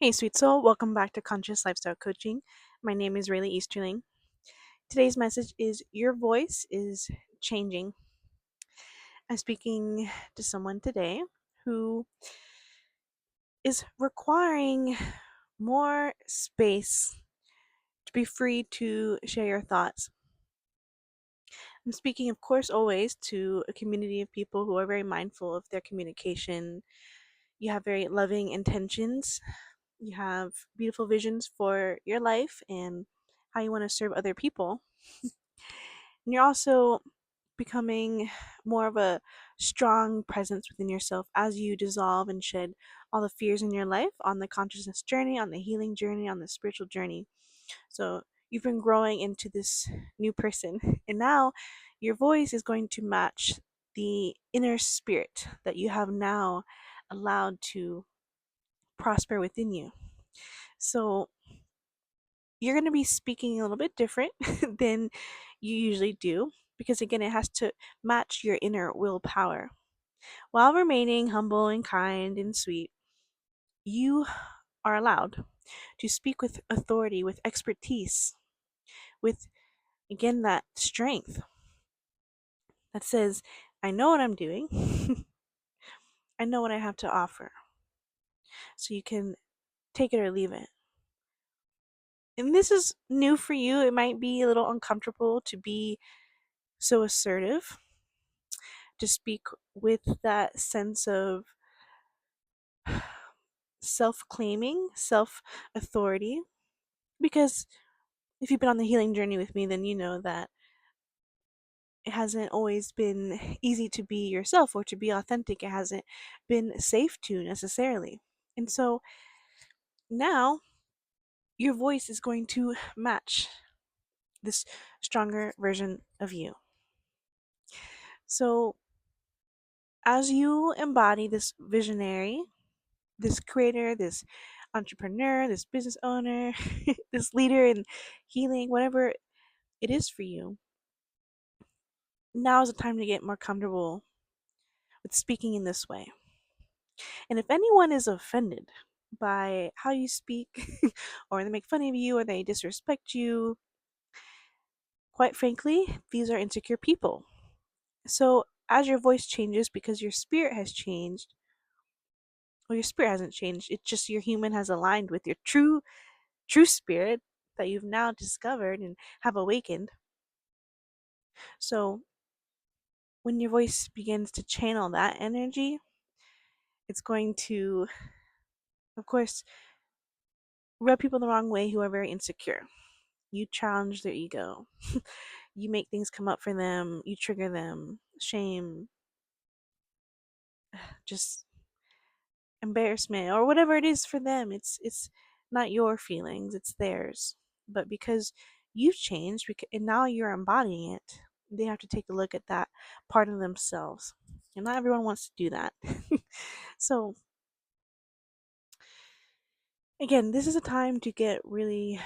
Hey, sweet soul, welcome back to Conscious Lifestyle Coaching. My name is Raileigh Easterling. Today's message is Your voice is changing. I'm speaking to someone today who is requiring more space to be free to share your thoughts. I'm speaking, of course, always to a community of people who are very mindful of their communication. You have very loving intentions. You have beautiful visions for your life and how you want to serve other people. And you're also becoming more of a strong presence within yourself as you dissolve and shed all the fears in your life on the consciousness journey, on the healing journey, on the spiritual journey. So you've been growing into this new person, and now your voice is going to match the inner spirit that you have now allowed to prosper within you. So you're going to be speaking a little bit different than you usually do because, again, it has to match your inner willpower. While remaining humble and kind and sweet, you are allowed to speak with authority, with expertise, with, again, that strength that says, I know what I'm doing, I know what I have to offer. So you can take it or leave it. And this is new for you. It might be a little uncomfortable to be so assertive, to speak with that sense of self claiming, self authority. Because if you've been on the healing journey with me, then you know that it hasn't always been easy to be yourself or to be authentic. It hasn't been safe to necessarily. And so now your voice is going to match this stronger version of you. So as you embody this visionary, this creator, this entrepreneur, this business owner, this leader in healing, whatever it is for you, now is the time to get more comfortable with speaking in this way. And if anyone is offended by how you speak, or they make fun of you, or they disrespect you, quite frankly, these are insecure people. So as your voice changes because your spirit has changed, well, your spirit hasn't changed, it's just your human has aligned with your true spirit that you've now discovered and have awakened. So when your voice begins to channel that energy, it's going to, of course, rub people the wrong way who are very insecure. You challenge their ego. You make things come up for them. You trigger them. Shame, just embarrassment, or whatever it is for them. It's not your feelings, it's theirs. But because you've changed and now you're embodying it, they have to take a look at that part of themselves. And not everyone wants to do that. So again, this is a time to get really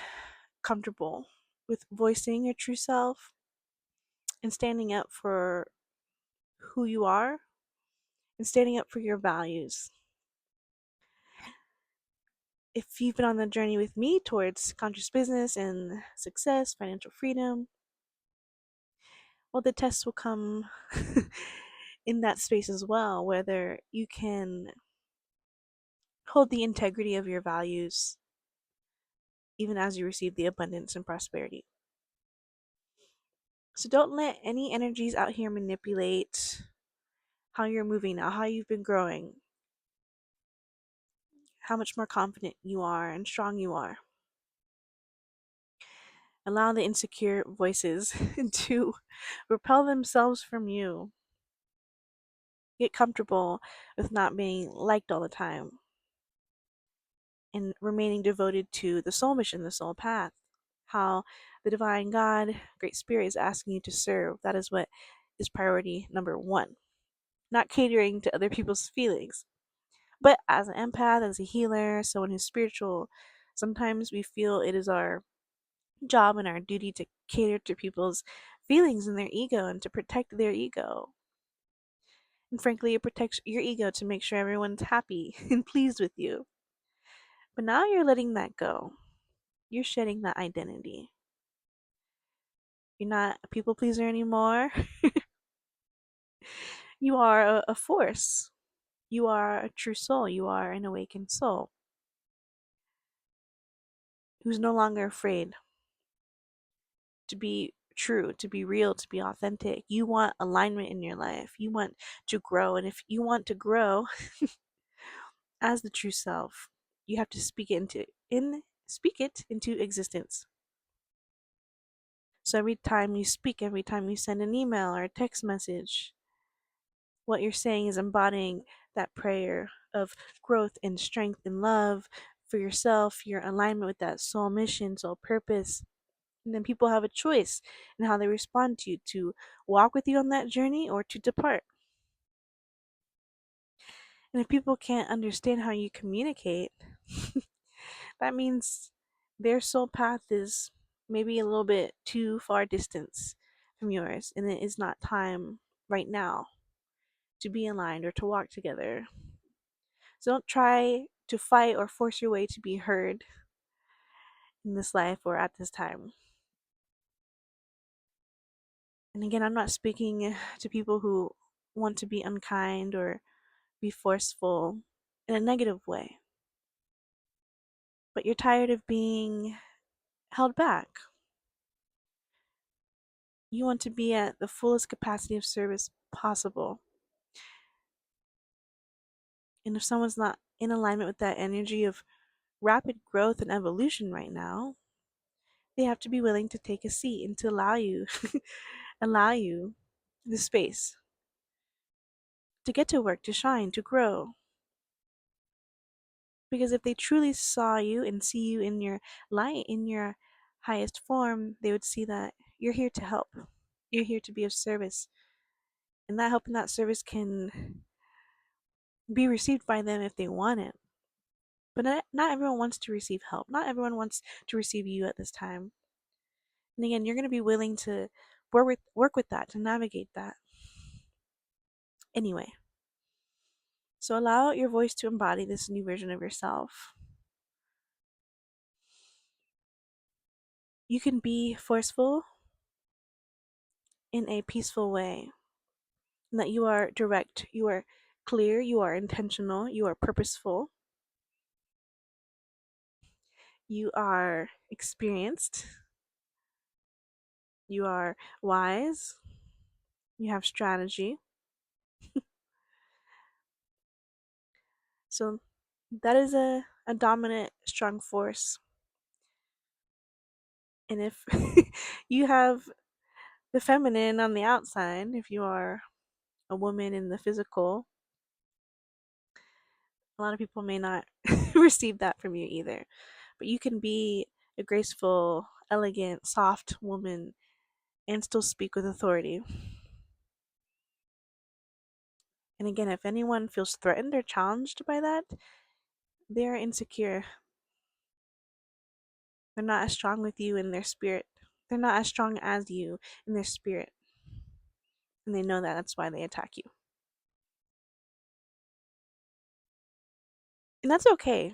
comfortable with voicing your true self and standing up for who you are and standing up for your values. If you've been on the journey with me towards conscious business and success, financial freedom, well, the tests will come in that space as well, whether you can hold the integrity of your values even as you receive the abundance and prosperity. So don't let any energies out here manipulate how you're moving now, how you've been growing, how much more confident you are and strong you are. Allow the insecure voices to repel themselves from you. Get comfortable with not being liked all the time and remaining devoted to the soul mission, the soul path. How the divine God, Great Spirit, is asking you to serve. That is what is priority number one. Not catering to other people's feelings. But as an empath, as a healer, someone who's spiritual, sometimes we feel it is our job and our duty to cater to people's feelings and their ego and to protect their ego. And frankly, it protects your ego to make sure everyone's happy and pleased with you. But now you're letting that go. You're shedding that identity. You're not a people pleaser anymore. You are a force. You are a true soul. You are an awakened soul who's no longer afraid to be true, to be real, to be authentic. You want alignment in your life. You want to grow. And if you want to grow as the true self, you have to speak it into existence. So every time you speak, every time you send an email or a text message, what you're saying is embodying that prayer of growth and strength and love for yourself, your alignment with that soul mission, soul purpose. And then people have a choice in how they respond to you, to walk with you on that journey or to depart. And if people can't understand how you communicate, that means their soul path is maybe a little bit too far distance from yours, and it is not time right now to be aligned or to walk together. So don't try to fight or force your way to be heard in this life or at this time. And again, I'm not speaking to people who want to be unkind or be forceful in a negative way. But you're tired of being held back. You want to be at the fullest capacity of service possible. And if someone's not in alignment with that energy of rapid growth and evolution right now, they have to be willing to take a seat and to allow you the space to get to work, to shine, to grow. Because if they truly saw you and see you in your light, in your highest form, they would see that you're here to help. You're here to be of service. And that help and that service can be received by them if they want it. But not everyone wants to receive help. Not everyone wants to receive you at this time. And again, you're going to be willing to work with that, to navigate that. Anyway, so allow your voice to embody this new version of yourself. You can be forceful in a peaceful way, and that you are direct, you are clear, you are intentional, you are purposeful, you are experienced, you are wise, you have strategy. So that is a dominant, strong force. And if you have the feminine on the outside, if you are a woman in the physical, a lot of people may not receive that from you either. But you can be a graceful, elegant, soft woman and still speak with authority. And again, if anyone feels threatened or challenged by that, they are insecure. They're not as strong with you in their spirit. They're not as strong as you in their spirit. And they know that. That's why they attack you. And that's okay.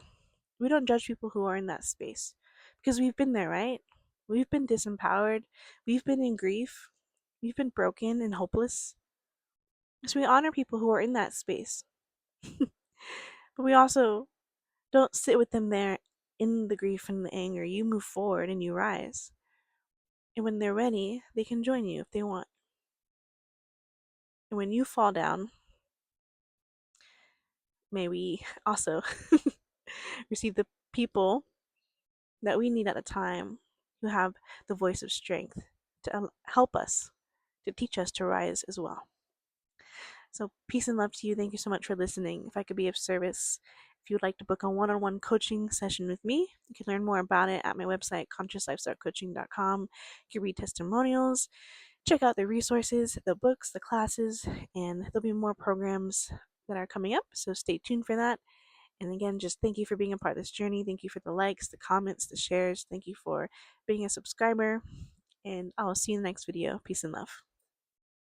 We don't judge people who are in that space because we've been there, right? We've been disempowered. We've been in grief. We've been broken and hopeless. So we honor people who are in that space. But we also don't sit with them there in the grief and the anger. You move forward and you rise. And when they're ready, they can join you if they want. And when you fall down, may we also receive the people that we need at the time who have the voice of strength to help us, to teach us to rise as well. So, peace and love to you. Thank you so much for listening. If I could be of service, if you would like to book a one-on-one coaching session with me, you can learn more about it at my website, consciouslifestylecoaching.com. You can read testimonials, check out the resources, the books, the classes, and there'll be more programs that are coming up. So stay tuned for that. And again, just thank you for being a part of this journey. Thank you for the likes, the comments, the shares. Thank you for being a subscriber. And I'll see you in the next video. Peace and love.